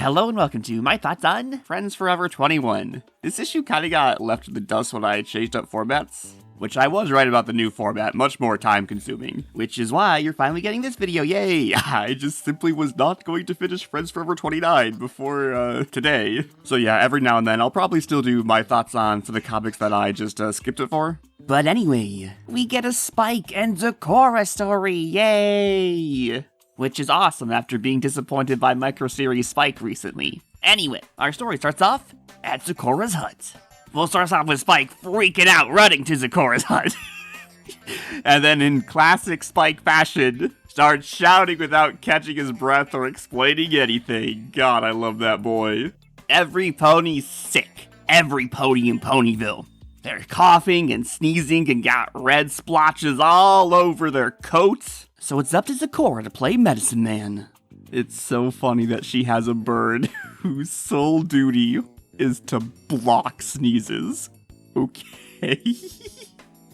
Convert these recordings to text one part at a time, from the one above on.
Hello and welcome to my thoughts on Friends Forever 21. This issue kinda got left in the dust when I changed up formats, which I was right about the new format, much more time consuming, which is why you're finally getting this video, yay! I just simply was not going to finish Friends Forever 29 before, today. So yeah, every now and then I'll probably still do my thoughts on for the comics that I just skipped it for. But anyway, we get a Spike and Zecora story, yay! Which is awesome after being disappointed by microseries Spike recently. Anyway, our story starts off at Zecora's hut. We'll start off with Spike freaking out, running to Zecora's hut. And then in classic Spike fashion, starts shouting without catching his breath or explaining anything. God, I love that boy. Every pony's sick. Every pony in Ponyville. They're coughing and sneezing and got red splotches all over their coats. So it's up to Zecora to play Medicine Man. It's so funny that she has a bird whose sole duty is to block sneezes. Okay.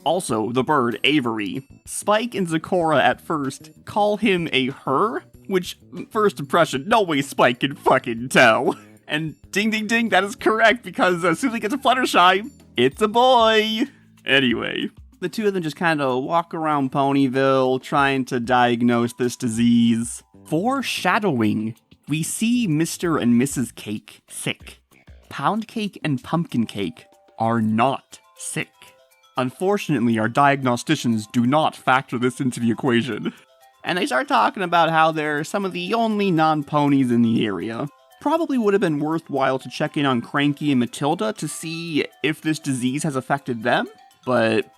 Also, the bird, Avery. Spike and Zecora at first call him a her, which, first impression, no way Spike can fucking tell. And ding ding ding, that is correct, because as soon as he gets a Fluttershy, it's a boy! Anyway, the two of them just kind of walk around Ponyville trying to diagnose this disease. Foreshadowing, we see Mr. and Mrs. Cake sick. Pound Cake and Pumpkin Cake are not sick. Unfortunately, our diagnosticians do not factor this into the equation. And they start talking about how they're some of the only non-ponies in the area. Probably would have been worthwhile to check in on Cranky and Matilda to see if this disease has affected them. But,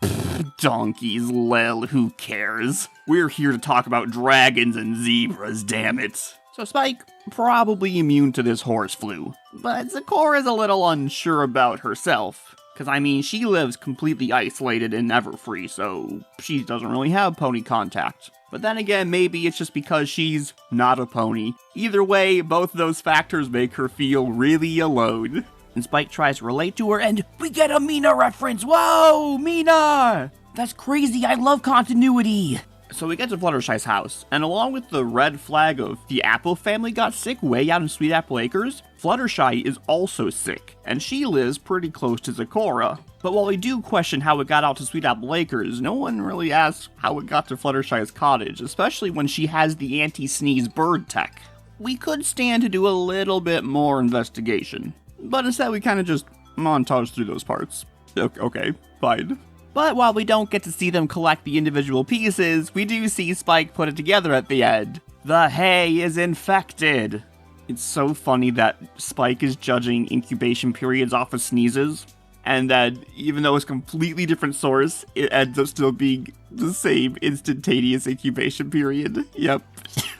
donkeys, lel, who cares? We're here to talk about dragons and zebras, damn it. So Spike, probably immune to this horse flu. But Zecora's a little unsure about herself. Because, I mean, she lives completely isolated and Everfree, so she doesn't really have pony contact. But then again, maybe it's just because she's not a pony. Either way, both those factors make her feel really alone. And Spike tries to relate to her, and we get a Mina reference! Whoa, Mina! That's crazy, I love continuity! So we get to Fluttershy's house, and along with the red flag of the Apple family got sick way out in Sweet Apple Acres, Fluttershy is also sick, and she lives pretty close to Zecora. But while we do question how it got out to Sweet Apple Acres, no one really asks how it got to Fluttershy's cottage, especially when she has the anti-sneeze bird tech. We could stand to do a little bit more investigation, but instead we kind of just montage through those parts. Okay, fine. But while we don't get to see them collect the individual pieces, we do see Spike put it together at the end. The hay is infected. It's so funny that Spike is judging incubation periods off of sneezes, and that even though it's a completely different source, it ends up still being the same instantaneous incubation period. Yep.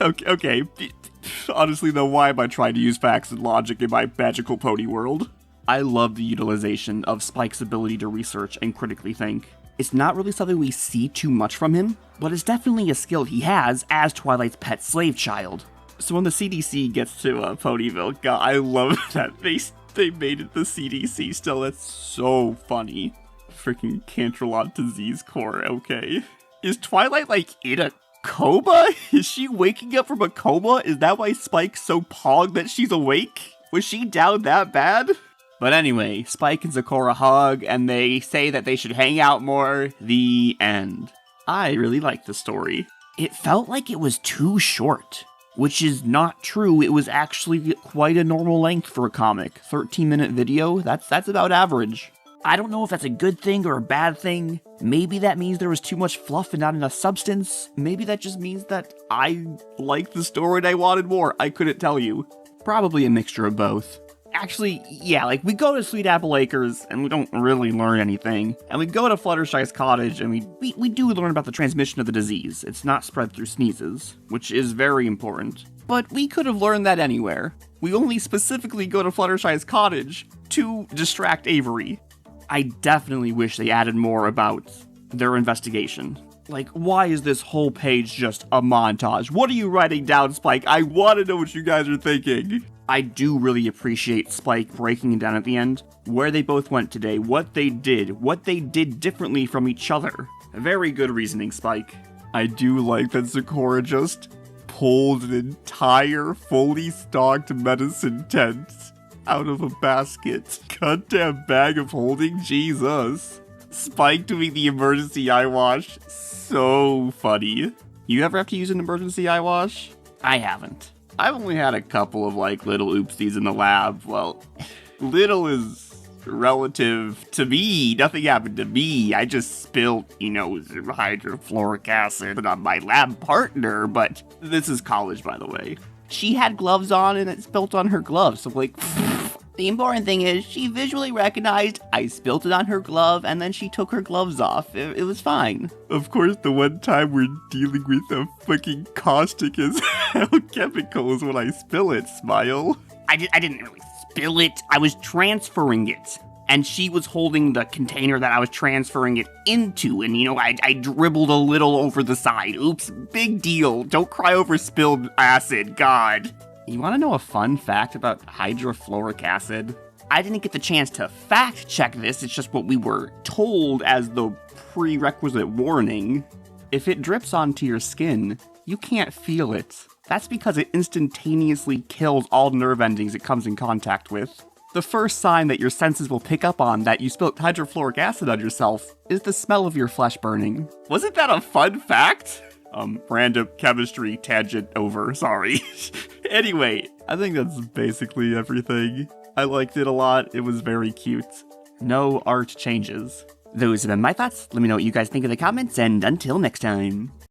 Okay. Honestly though, why am I trying to use facts and logic in my magical pony world? I love the utilization of Spike's ability to research and critically think. It's not really something we see too much from him, but it's definitely a skill he has as Twilight's pet slave child. So when the CDC gets to Ponyville, God, I love that they made it the CDC still. That's so funny. Freaking Cantrelot disease core, okay. Is Twilight, like, in a coma? Is she waking up from a coma? Is that why Spike's so pog that she's awake? Was she down that bad? But anyway, Spike and Zecora hug, and they say that they should hang out more. The end. I really like the story. It felt like it was too short, which is not true. It was actually quite a normal length for a comic. 13-minute video, that's about average. I don't know if that's a good thing or a bad thing. Maybe that means there was too much fluff and not enough substance. Maybe that just means that I liked the story and I wanted more. I couldn't tell you. Probably a mixture of both. Actually, yeah, like, we go to Sweet Apple Acres, and we don't really learn anything. And we go to Fluttershy's cottage, and we do learn about the transmission of the disease. It's not spread through sneezes, which is very important. But we could have learned that anywhere. We only specifically go to Fluttershy's cottage to distract Avery. I definitely wish they added more about their investigation. Like, why is this whole page just a montage? What are you writing down, Spike? I want to know what you guys are thinking. I do really appreciate Spike breaking it down at the end, where they both went today, what they did differently from each other. Very good reasoning, Spike. I do like that Zecora just pulled an entire fully stocked medicine tent out of a basket. Goddamn bag of holding, Jesus. Spike doing the emergency eye wash, so funny. You ever have to use an emergency eye wash? I haven't. I've only had a couple of little oopsies in the lab. Well, little is relative to me. Nothing happened to me. I just spilled, hydrofluoric acid on my lab partner, but this is college, by the way. She had gloves on and it spilled on her gloves, so the important thing is she visually recognized I spilled it on her glove and then she took her gloves off. It was fine. Of course, the one time we're dealing with a fucking caustic as hell chemicals when I spill it, Smile. I didn't really spill it. I was transferring it. And she was holding the container that I was transferring it into. And, I dribbled a little over the side. Oops, big deal. Don't cry over spilled acid, God. You want to know a fun fact about hydrofluoric acid? I didn't get the chance to fact check this, it's just what we were told as the prerequisite warning. If it drips onto your skin, you can't feel it. That's because it instantaneously kills all nerve endings it comes in contact with. The first sign that your senses will pick up on that you spilled hydrofluoric acid on yourself is the smell of your flesh burning. Wasn't that a fun fact? Random chemistry tangent over, sorry. Anyway, I think that's basically everything. I liked it a lot, it was very cute. No art changes. Those have been my thoughts. Let me know what you guys think in the comments, and until next time.